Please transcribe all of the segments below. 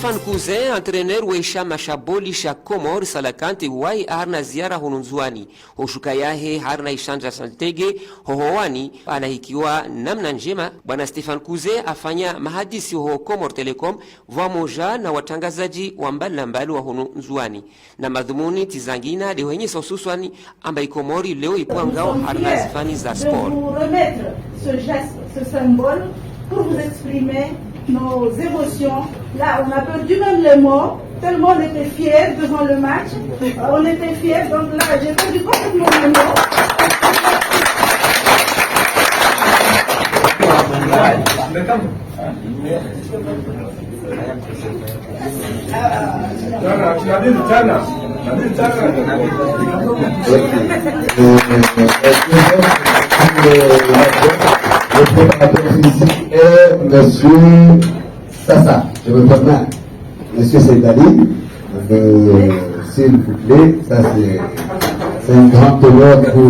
Stefan Cousin, entraîneur Weisha Mashaboli sha Komor Salakanti wai harna ziara hununzuani hushuka yahe harna ishanja santege hohoani anahikiwa namna njema. Bwana Stefan Cousin afanya mahadisi ho Komor Telecom vamoja na watangazaji wa mbali wa hununzuani na madhumuni tizangina liwenyesa hususwani ambaye Komori leo ipua ngao harna zifani za sport. Ce geste, ce symbole, pour vous exprimer nos émotions. Là, on a perdu même les mots, tellement on était fiers devant le match. On était fiers, donc là, j'ai perdu complètement les mots. Le préparateur physique est Monsieur Sassa. Je me permets, Monsieur Seydali, s'il vous plaît, ça c'est un grand honneur pour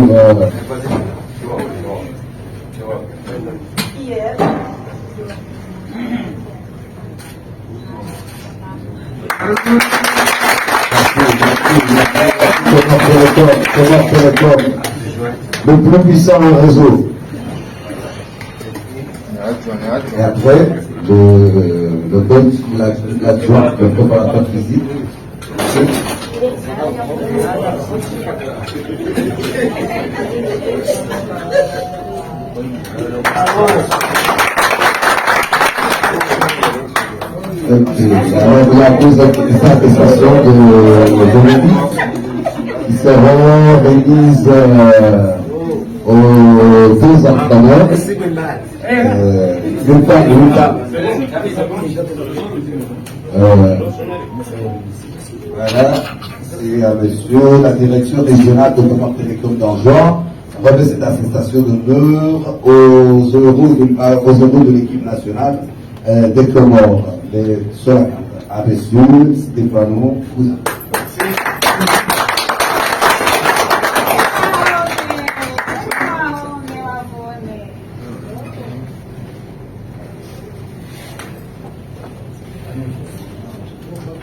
le plus puissant réseau. Et après, le coach, l'adjoint, le préparateur physique. Alors, la présentation de l'Olympique qui seront remises aux deux entraîneurs. Voilà, c'est à monsieur la direction régionale de Comore Télécom d'Anjouan remet cette attestation d'honneur aux euros de l'équipe nationale des Comores, à monsieur Stéphano Cousin.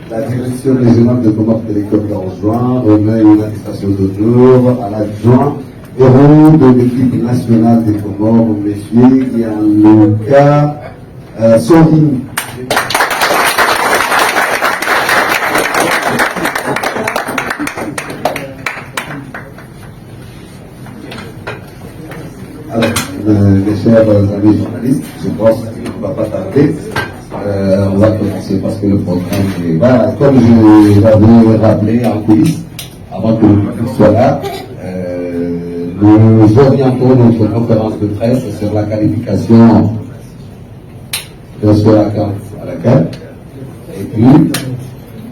La direction régionale de Comore Télécom d'Anjouan remet une attestation d'honneur à l'adjoint héros de l'équipe nationale des Comores, monsieur Gianluca Sorini. Alors, mes chers amis journalistes, je pense qu'il ne va pas tarder. On va commencer parce que le programme est... Voilà, comme je l'avais rappelé en coulisses, avant que le public soit là, nous orientons notre conférence de presse sur la qualification de ce à laquelle, et puis,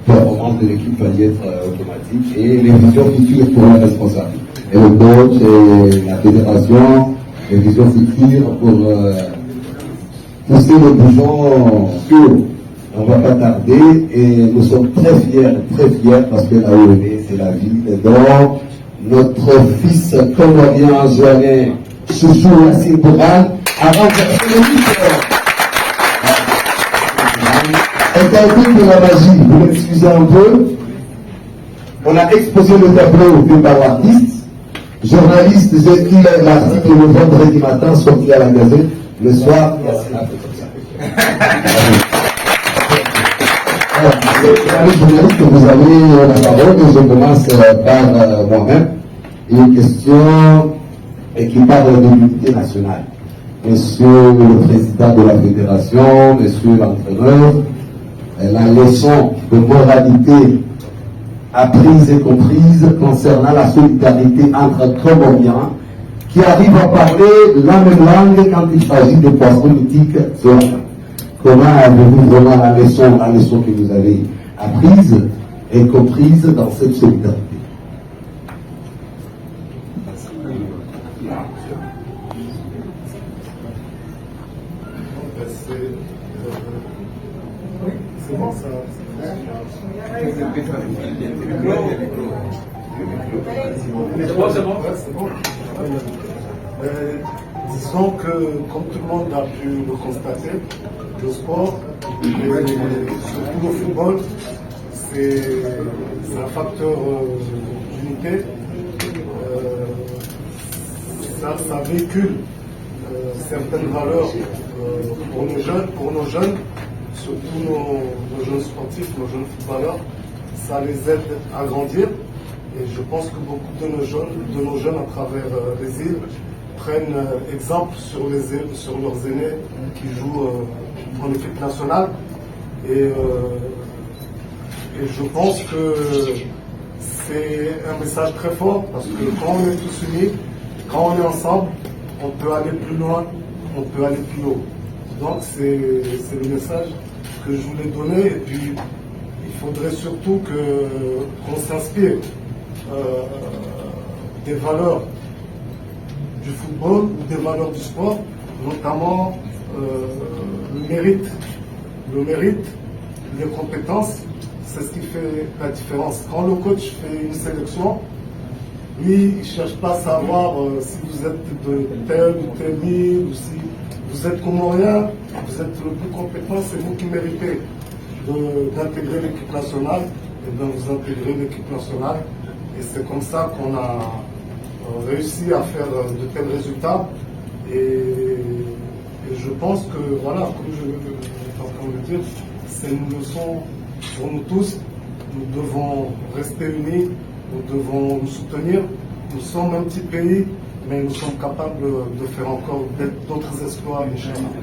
performance de l'équipe va y être automatique, et les visions futures pour les responsables. Et le coach et la fédération, les visions futures pour pousser le bouchon sur. On ne va pas tarder et nous sommes très fiers parce que là où on est, c'est la ville. Et donc, notre fils comorien Joannet, Chouchou Yassine Boural, a renversé le micro. C'est un truc de la magie, vous m'excusez un peu. On a exposé le tableau du artiste. Journaliste, j'ai écrit l'article le vendredi matin, sorti à la Gazette. Le soir, Yassine a fait comme ça. Les journalistes que vous avez la parole, je commence par moi-même. Une question qui parle de l'unité nationale. Monsieur le président de la fédération, monsieur l'entraîneur, la leçon de moralité apprise et comprise concernant la solidarité entre Comoriens qui arrivent à parler la même langue quand il s'agit de poissons politiques. Comment avez-vous vraiment la leçon que vous avez apprise et comprise dans cette solidarité? Disons que, comme tout le monde a pu le constater, le sport, et surtout le football, c'est un facteur d'unité. Ça véhicule certaines valeurs pour nos jeunes, surtout nos jeunes sportifs, nos jeunes footballeurs. Ça les aide à grandir. Et je pense que beaucoup de nos jeunes à travers les îles prennent exemple sur leurs aînés qui jouent en équipe nationale. Et je pense que c'est un message très fort parce que quand on est tous unis, quand on est ensemble, on peut aller plus loin, on peut aller plus haut. Donc c'est le message que je voulais donner. Et puis il faudrait surtout qu'on s'inspire des valeurs du football ou des valeurs du sport, notamment le mérite, les compétences, c'est ce qui fait la différence. Quand le coach fait une sélection, lui, il ne cherche pas à savoir si vous êtes de tel ou tel île, ou si vous êtes comorien, vous êtes le plus compétent, c'est vous qui méritez d'intégrer l'équipe nationale, et bien vous intégrez l'équipe nationale. Et c'est comme ça qu'on a réussi à faire de tels résultats. Et je pense que, voilà, comme je suis en train de le dire, c'est une leçon pour nous tous. Nous devons rester unis, nous devons nous soutenir. Nous sommes un petit pays, mais nous sommes capables de faire encore d'autres exploits, Inch'Allah.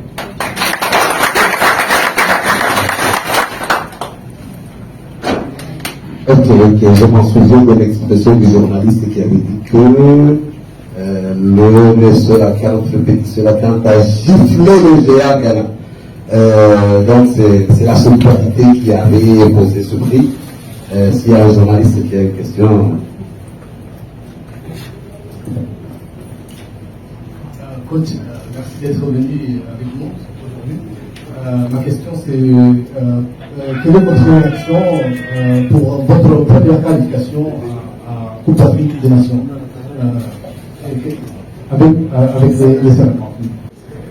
Ok, je m'en souviens de l'expression du journaliste qui avait dit que le monsieur Lacan a giflé le géant gagnant. Donc c'est la seule qualité qui avait posé ce prix. S'il y a un journaliste qui a une question. Coach, merci d'être venu avec nous aujourd'hui. Ma question c'est quelle est votre réaction pour votre première qualification à Coupe d'Afrique des Nations avec les Serbes?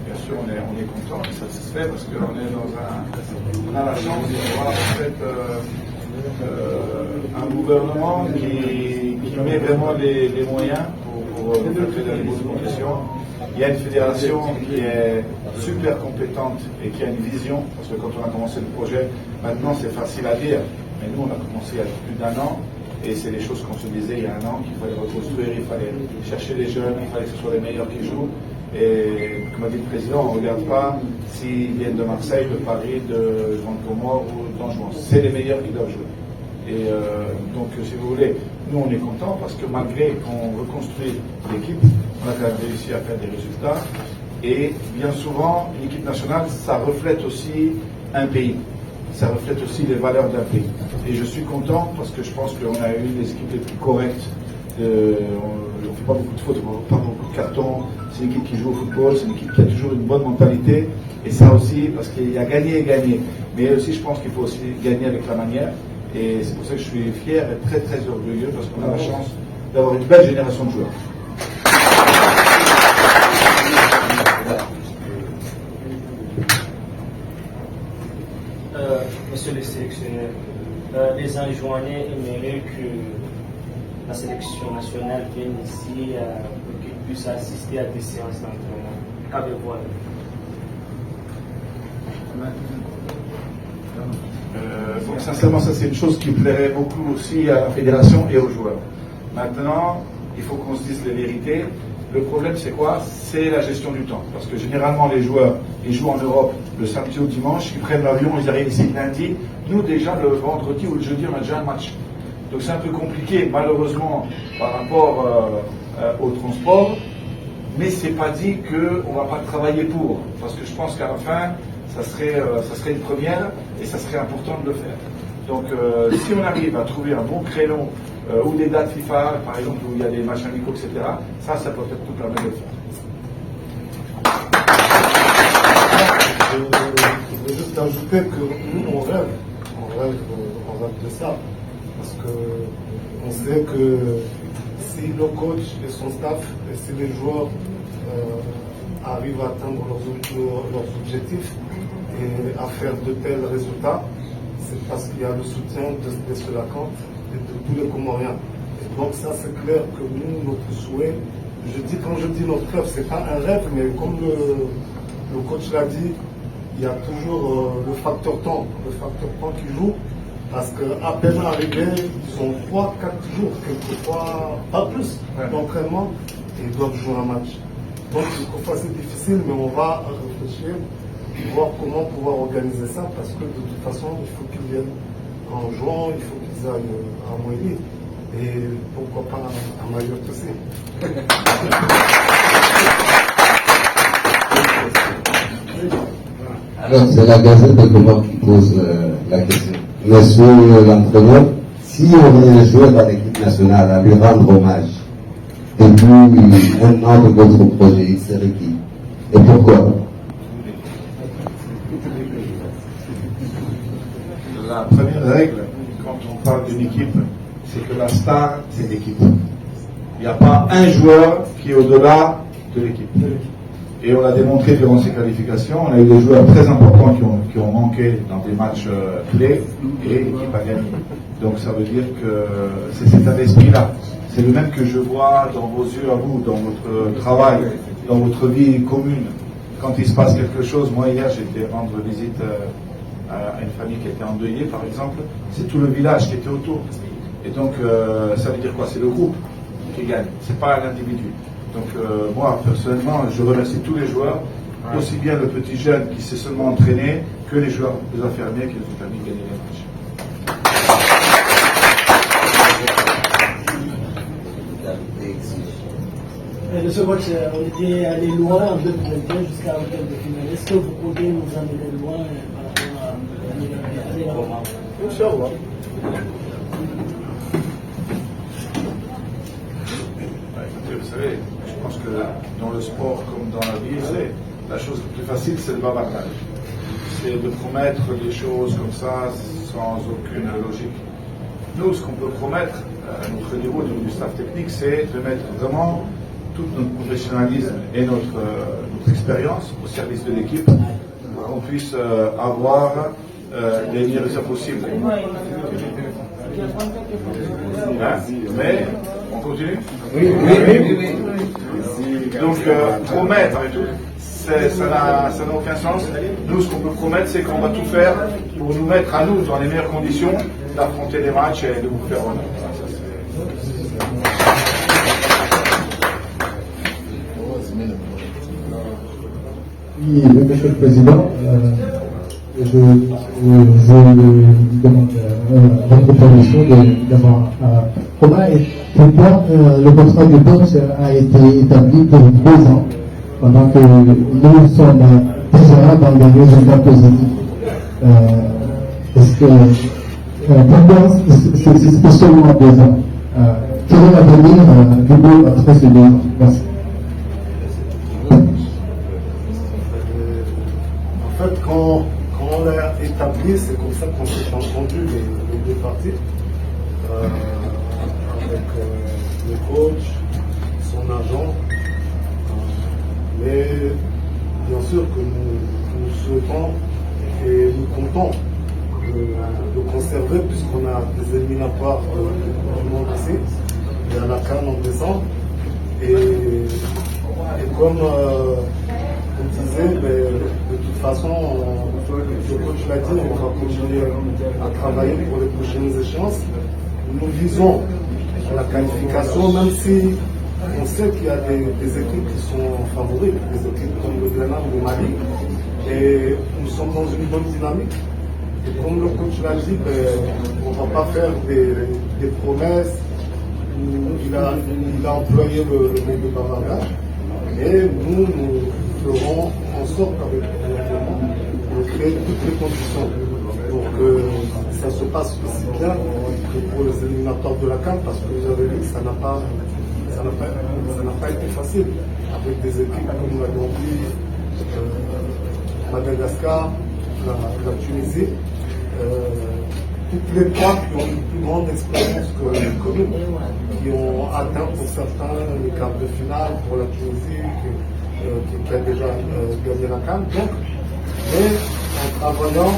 Bien sûr, on est content et satisfait parce qu'on est on a la chance d'avoir en fait un gouvernement qui met vraiment les moyens pour faire des bonnes compétitions. Il y a une fédération qui est super compétente et qui a une vision, parce que quand on a commencé le projet, maintenant c'est facile à dire, mais nous on a commencé il y a plus d'1 an, et c'est les choses qu'on se disait il y a 1 an, qu'il fallait reconstruire, il fallait chercher les jeunes, il fallait que ce soit les meilleurs qui jouent, et comme a dit le président, on ne regarde pas s'ils viennent de Marseille, de Paris, de Grande Comore ou d'Anjouan, c'est les meilleurs qui doivent jouer. Et donc si vous voulez, nous on est contents parce que malgré qu'on reconstruit l'équipe, on a quand même réussi à faire des résultats. Et bien souvent, l'équipe nationale, ça reflète aussi un pays. Ça reflète aussi les valeurs d'un pays. Et je suis content parce que je pense qu'on a eu les équipes les plus correctes. On ne fait pas beaucoup de fautes, on ne fait pas beaucoup de cartons. C'est une équipe qui joue au football, c'est une équipe qui a toujours une bonne mentalité. Et ça aussi, parce qu'il y a gagné et gagné. Mais aussi, je pense qu'il faut aussi gagner avec la manière. Et c'est pour ça que je suis fier et très très orgueilleux parce qu'on a la chance d'avoir une belle génération de joueurs. Monsieur le sélectionneur, les Anjouanais aimeraient que la sélection nationale vienne ici pour qu'ils puissent assister à des séances d'entraînement. Qu'avez-vous à Donc sincèrement, ça c'est une chose qui plairait beaucoup aussi à la fédération et aux joueurs. Maintenant, il faut qu'on se dise les vérités. Le problème c'est quoi? C'est la gestion du temps. Parce que généralement les joueurs, ils jouent en Europe le samedi ou le dimanche, ils prennent l'avion, ils arrivent ici le lundi. Nous déjà le vendredi ou le jeudi, on a déjà un match. Donc c'est un peu compliqué malheureusement par rapport au transport. Mais c'est pas dit qu'on ne va pas travailler pour. Parce que je pense qu'à la fin, ça serait une première et ça serait important de le faire. Donc si on arrive à trouver un bon créneau ou des dates FIFA, par exemple, où il y a des matchs amicaux, etc., ça peut peut-être nous permettre de le faire. Je veux juste ajouter que nous, on rêve de ça. Parce qu'on sait que si le coach et son staff, et si les joueurs arrivent à atteindre leurs objectifs, et à faire de tels résultats, c'est parce qu'il y a le soutien de Solacan et de tous les Comoriens. Et donc ça, c'est clair que nous, notre souhait, quand je dis notre rêve, c'est pas un rêve, mais comme le coach l'a dit, il y a toujours le facteur temps qui joue, parce qu'à peine arrivés, ils ont 3-4 jours, quelquefois pas plus, d'entraînement, et ils doivent jouer un match. Donc quelquefois c'est difficile, mais on va réfléchir, voir comment pouvoir organiser ça, parce que de toute façon, il faut qu'ils viennent en jouant, il faut qu'ils aillent à Moïli, et pourquoi pas à Mayotte aussi. Alors, c'est la Gazette de Comores qui pose la question. Monsieur l'entraîneur, si on est un joueur dans l'équipe nationale à lui rendre hommage, et puis maintenant de votre projet, il serait qui? Et pourquoi? La première règle, quand on parle d'une équipe, c'est que la star, c'est l'équipe. Il n'y a pas un joueur qui est au-delà de l'équipe. Et on l'a démontré durant ces qualifications. On a eu des joueurs très importants qui ont manqué dans des matchs clés et l'équipe a gagné. Donc ça veut dire que c'est cet état d'esprit-là. C'est le même que je vois dans vos yeux à vous, dans votre travail, dans votre vie commune. Quand il se passe quelque chose, moi hier j'étais rendre visite à une famille qui était endeuillée par exemple, c'est tout le village qui était autour. Et donc ça veut dire quoi? C'est le groupe qui gagne, c'est pas l'individu. Donc moi, personnellement, je remercie tous les joueurs, aussi bien le petit jeune qui s'est seulement entraîné, que les joueurs, les infirmiers qui nous ont permis de gagner les matchs. Monsieur le coach, on était allé loin en 2021 jusqu'à un quart de finale. Est-ce que vous pouvez nous emmener loin par rapport à l'année dernière? Inch'Allah. Vous savez, je pense que dans le sport comme dans la vie, la chose la plus facile, c'est le bavardage. C'est de promettre des choses comme ça sans aucune logique. Nous, ce qu'on peut promettre à notre niveau du staff technique, c'est de mettre vraiment tout notre professionnalisme et notre expérience au service de l'équipe pour qu'on puisse avoir les meilleurs résultats possibles. Hein? Mais on continue? Oui. Donc promettre et tout, ça n'a aucun sens. Nous, ce qu'on peut promettre, c'est qu'on va tout faire pour nous mettre à nous dans les meilleures conditions d'affronter les matchs et de vous faire honneur. Oui, Monsieur le Président, je demande votre permission d'avoir pourquoi le contrat de boxe a été établi pour 2 ans, pendant que nous sommes déjà dans des résultats positifs. Est-ce que pourquoi c'est seulement 2 ans? Quel est l'avenir du groupe après ces 2 ans? Merci. En fait, quand on l'a établi, c'est comme ça qu'on s'est entendu les 2 parties, avec le coach, son agent. Mais bien sûr que nous souhaitons et nous comptons de conserver, puisqu'on a des éliminatoires du monde aussi. Il y a la CAN en décembre. Et comme on disait, de toute façon, le coach l'a dit, on va continuer à travailler pour les prochaines échéances. Nous visons la qualification, même si on sait qu'il y a des équipes qui sont favorites, des équipes comme le Grenade ou le Mali, et nous sommes dans une bonne dynamique. Et comme le coach l'a dit, on ne va pas faire des promesses. Il a employé le mot de bavardage, et nous ferons en sorte avec le gouvernement de créer toutes les conditions pour que ça se passe aussi bien que pour les éliminatoires de la CAN, parce que vous avez vu que ça n'a pas été facile avec des équipes comme la Gambie, Madagascar, la Tunisie. Toutes les 3 qui ont une plus grande expérience que nous, qui ont atteint pour certains les quarts de finale, pour la Tunisie qui a déjà gagné la CAN. Donc Mais en travaillant,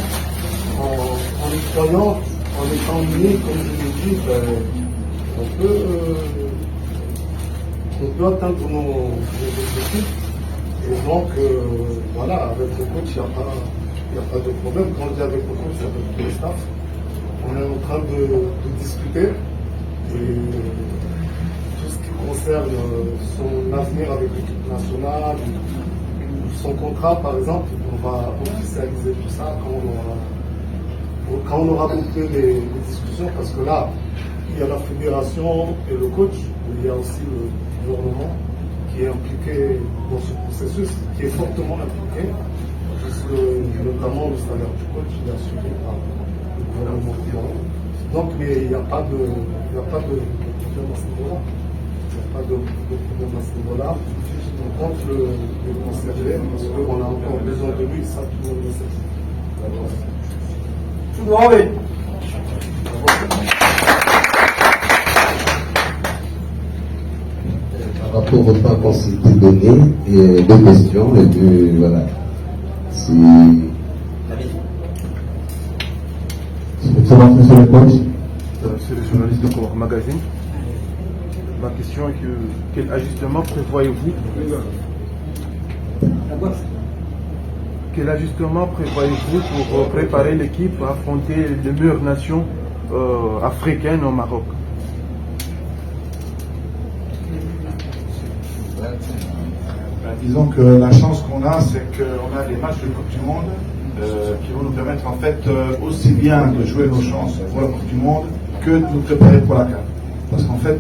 en y croyant, en étant unis, comme je l'ai dit, on peut atteindre nos objectifs. Et donc, voilà, avec le coach, il n'y a pas de problème. Quand je dis avec le coach, c'est avec tous les staff. On est en train de discuter. Et tout ce qui concerne son avenir avec l'équipe nationale, son contrat par exemple, on va officialiser tout ça quand on aura bouclé les discussions, parce que là, il y a la fédération et le coach, mais il y a aussi le gouvernement qui est impliqué dans ce processus, qui est fortement impliqué, puisque notamment le salaire du coach il est assuré par le gouvernement. Donc il n'y a pas de problème à ce niveau-là. Il n'y a pas de problème à ce niveau-là. On compte le conserver parce qu'on a encore besoin de lui, ça tout le monde le sait. Par rapport au temps qu'on s'était donné, et deux questions, et deux, voilà. Excellence, monsieur le coach. C'est le journaliste de Color Magazine. Ma question est quel ajustement prévoyez-vous pour préparer l'équipe à affronter les meilleures nations africaines au Maroc? Disons que la chance qu'on a, c'est qu'on a les matchs de Coupe du Monde qui vont nous permettre en fait aussi bien de jouer nos chances pour la Coupe du Monde que de nous préparer pour la CAN. Parce qu'en fait,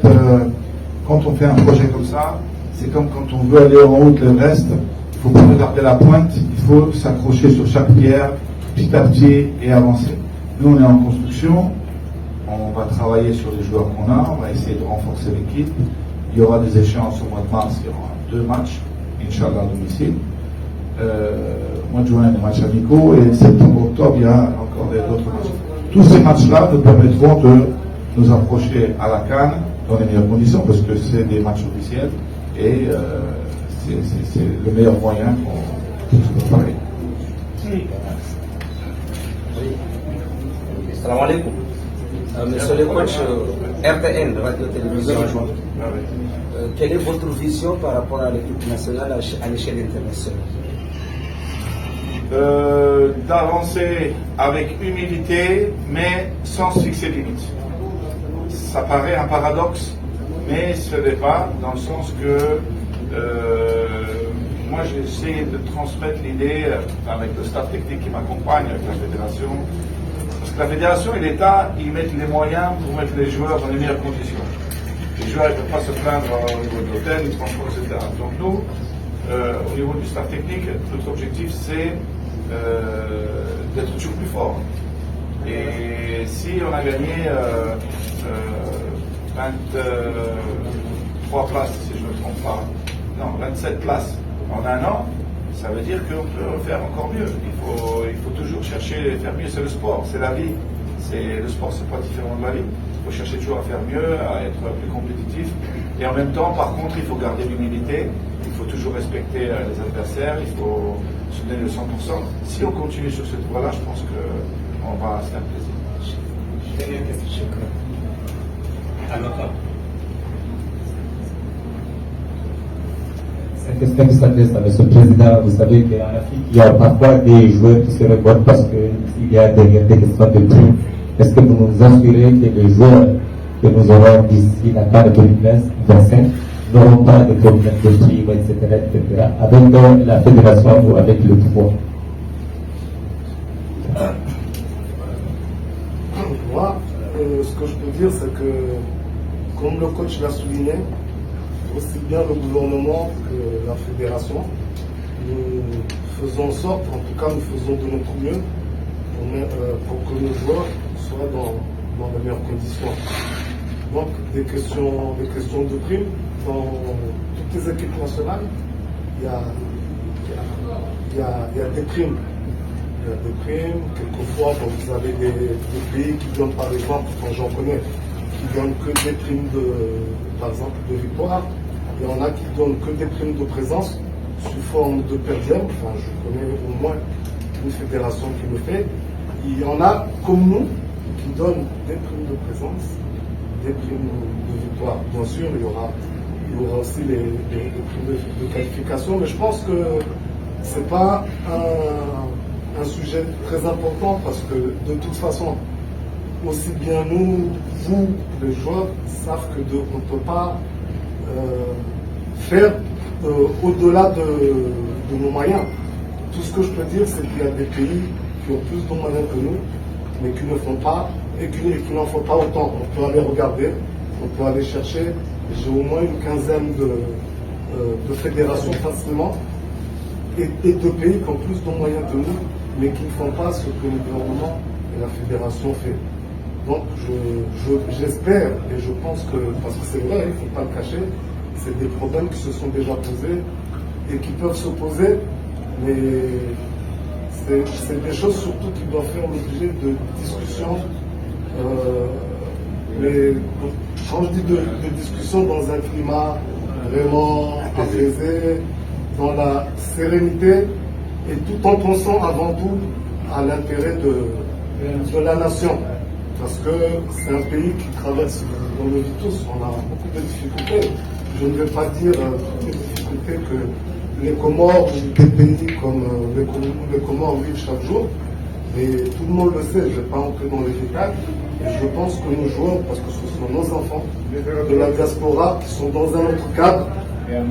quand on fait un projet comme ça, c'est comme quand on veut aller en haut de l'Everest, il ne faut pas regarder la pointe, il faut s'accrocher sur chaque pierre, petit à petit et avancer. Nous, on est en construction, on va travailler sur les joueurs qu'on a, on va essayer de renforcer l'équipe. Il y aura des échéances au mois de mars, il y aura 2 matchs, Inch'Allah, à domicile. Mois de juin, des matchs amicaux, et septembre-octobre, il y a encore d'autres matchs. Tous ces matchs-là nous permettront de nous approcher à la CAN dans les meilleures conditions, parce que c'est des matchs officiels, et c'est le meilleur moyen pour se préparer. Salam alaikum. Monsieur le coach, RTN, Radio-Télévision, quelle est votre vision par rapport à l'équipe nationale à l'échelle internationale? D'avancer avec humilité, mais sans se fixer de limites. Ça paraît un paradoxe, mais ce n'est pas, dans le sens que moi j'essaie de transmettre l'idée avec le staff technique qui m'accompagne, avec la fédération, parce que la fédération et l'État, ils mettent les moyens pour mettre les joueurs dans les meilleures conditions. Les joueurs ne peuvent pas se plaindre au niveau de l'hôtel, du transport, etc. Donc nous, au niveau du staff technique, notre objectif c'est d'être toujours plus fort. Et si on a gagné 23 places, si je ne me trompe pas, non, 27 places en un an, ça veut dire qu'on peut faire encore mieux. Il faut toujours chercher à faire mieux. C'est le sport, c'est la vie. Le sport, c'est pas différent de la vie. Il faut chercher toujours à faire mieux, à être plus compétitif. Et en même temps, par contre, il faut garder l'humilité. Il faut toujours respecter les adversaires. Il faut se donner le 100%. Si on continue sur cette voie-là, je pense qu'on va se faire plaisir. Cette question qui s'adresse à M. le Président, vous savez qu'en Afrique, il y a parfois des joueurs qui se reportent parce qu'il y a des questions de prix. Est-ce que vous nous assurez que les joueurs que nous aurons d'ici la CAN 2025 n'auront pas de problème de prix, etc., avec la fédération ou avec le pouvoir? Moi, ce que je peux dire, c'est que, comme le coach l'a souligné, aussi bien le gouvernement que la fédération, nous faisons en sorte, en tout cas nous faisons de notre mieux pour que nos joueurs soient dans les meilleures conditions. Donc des questions de primes, dans toutes les équipes nationales, il y a des primes. Il y a des primes, quelquefois quand vous avez des pays qui donnent par exemple, quand j'en connais, qui donnent que des primes par exemple de victoire. Il y en a qui donnent que des primes de présence sous forme de per diem. Enfin, je connais au moins une fédération qui le fait. Il y en a comme nous qui donnent des primes de présence, des primes de victoire. Bien sûr, il y aura aussi les primes de qualification, mais je pense que ce n'est pas un sujet très important parce que de toute façon, aussi bien nous, vous, les joueurs, savent qu'on ne peut pas faire au-delà de nos moyens. Tout ce que je peux dire, c'est qu'il y a des pays qui ont plus de moyens que nous, mais qui ne font pas, et qui n'en font pas autant. On peut aller regarder, on peut aller chercher. J'ai au moins une quinzaine de fédérations facilement, et de pays qui ont plus de moyens que nous, mais qui ne font pas ce que le gouvernement et la fédération fait. Donc j'espère et je pense que, parce que c'est vrai, il ne faut pas le cacher, c'est des problèmes qui se sont déjà posés et qui peuvent se poser, mais c'est des choses surtout qui doivent faire l'objet de discussions. Mais quand je dis de discussion dans un climat vraiment apaisé, dans la sérénité, et tout en pensant avant tout à l'intérêt de la nation. Parce que c'est un pays qui traverse, on le vit tous, on a beaucoup de difficultés. Je ne vais pas dire toutes les difficultés que les Comores ou des pays comme les Comores vivent chaque jour, mais tout le monde le sait, je ne vais pas entrer dans les détails. Et je pense que nos joueurs, parce que ce sont nos enfants de la diaspora qui sont dans un autre cadre,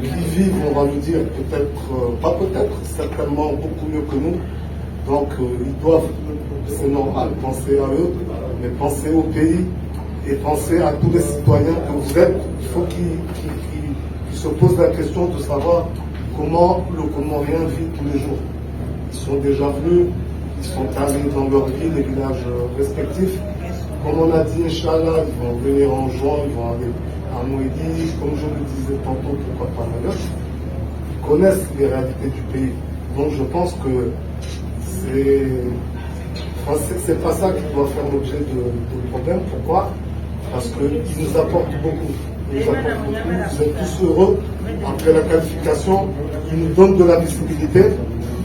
qui vivent, on va nous dire, peut-être, pas peut-être, certainement beaucoup mieux que nous. Donc ils doivent, c'est normal, penser à eux, mais penser au pays et penser à tous les citoyens que vous êtes. Il faut qu'ils se posent la question de savoir comment le Comorien vit tous les jours. Ils sont déjà venus, ils sont allés dans leur ville, les villages respectifs. Comme on a dit, Inch'Allah, ils vont venir en juin, ils vont aller à Mouidi, comme je le disais tantôt, pourquoi pas ailleurs. Ils connaissent les réalités du pays. Donc je pense que c'est pas ça qui doit faire l'objet de problème. Pourquoi? Parce qu'ils nous apportent beaucoup. Ils nous apportent beaucoup. Vous êtes tous heureux. Après la qualification, ils nous donnent de la visibilité.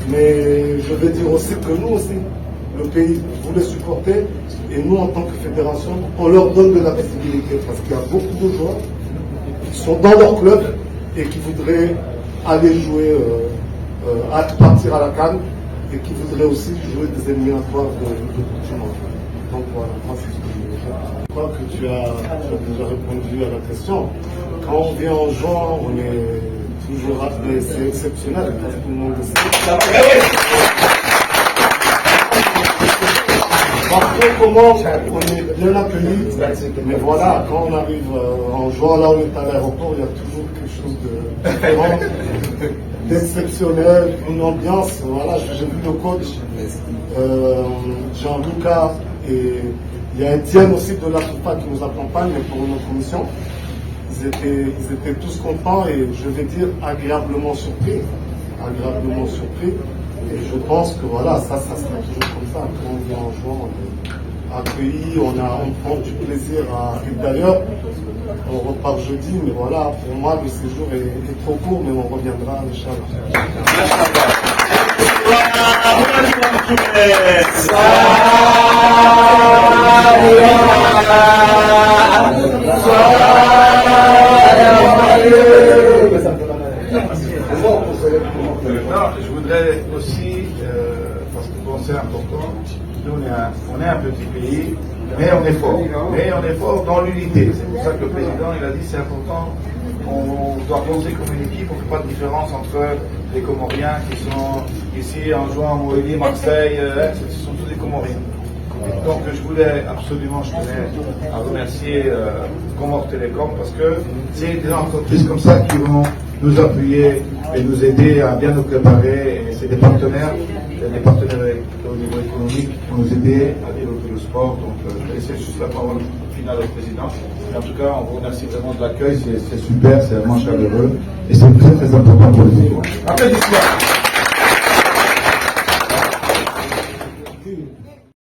Mais je vais dire aussi que nous aussi, le pays, vous les supportez. Et nous, en tant que fédération, on leur donne de la visibilité. Parce qu'il y a beaucoup de joueurs qui sont dans leur club et qui voudraient aller jouer, partir à la CAN. Et qui voudraient aussi jouer des éliminatoires de Coupe du Monde. Donc voilà, moi c'est ce que je veux dire. Je crois que tu as déjà répondu à la question. Quand on vient en juin, on est toujours rappelé, c'est exceptionnel, parce que tout le monde le sait. Parfois, comment on est bien accueillis, mais voilà, quand on arrive en juin, là on est à l'aéroport, il y a toujours quelque chose de différent. D'exceptionnel, une ambiance, voilà, j'ai vu le coach Jean-Lucas et il y a Étienne aussi de la FIFA qui nous accompagne pour notre commission. Ils étaient tous contents et je vais dire agréablement surpris. Et je pense que voilà, ça sera toujours comme ça. Quand on vient en juin, on est accueilli, on prend du plaisir à. Et d'ailleurs, on repart jeudi, mais voilà, pour moi, le séjour est trop court, mais on reviendra, Inch'Allah. Je voudrais aussi, parce que bon, c'est important, nous on est un petit pays, mais on est fort. Mais on est fort dans l'unité. C'est pour ça que le président il a dit c'est important. On doit penser comme une équipe, on ne fait pas de différence entre les Comoriens qui sont ici en jouant à Montpellier, Marseille, ce sont tous des Comoriens. Donc je voulais absolument, je tenais à remercier Comore Télécom parce que c'est des entreprises comme ça qui vont nous appuyer et nous aider à bien nous préparer. Et c'est des partenaires au niveau économique qui vont nous aider à développer le sport. Donc je vais laisser juste la parole finale au président. Et en tout cas, on vous remercie vraiment de l'accueil, c'est super, c'est vraiment chaleureux et c'est très très important pour les équipes. Applaudissements.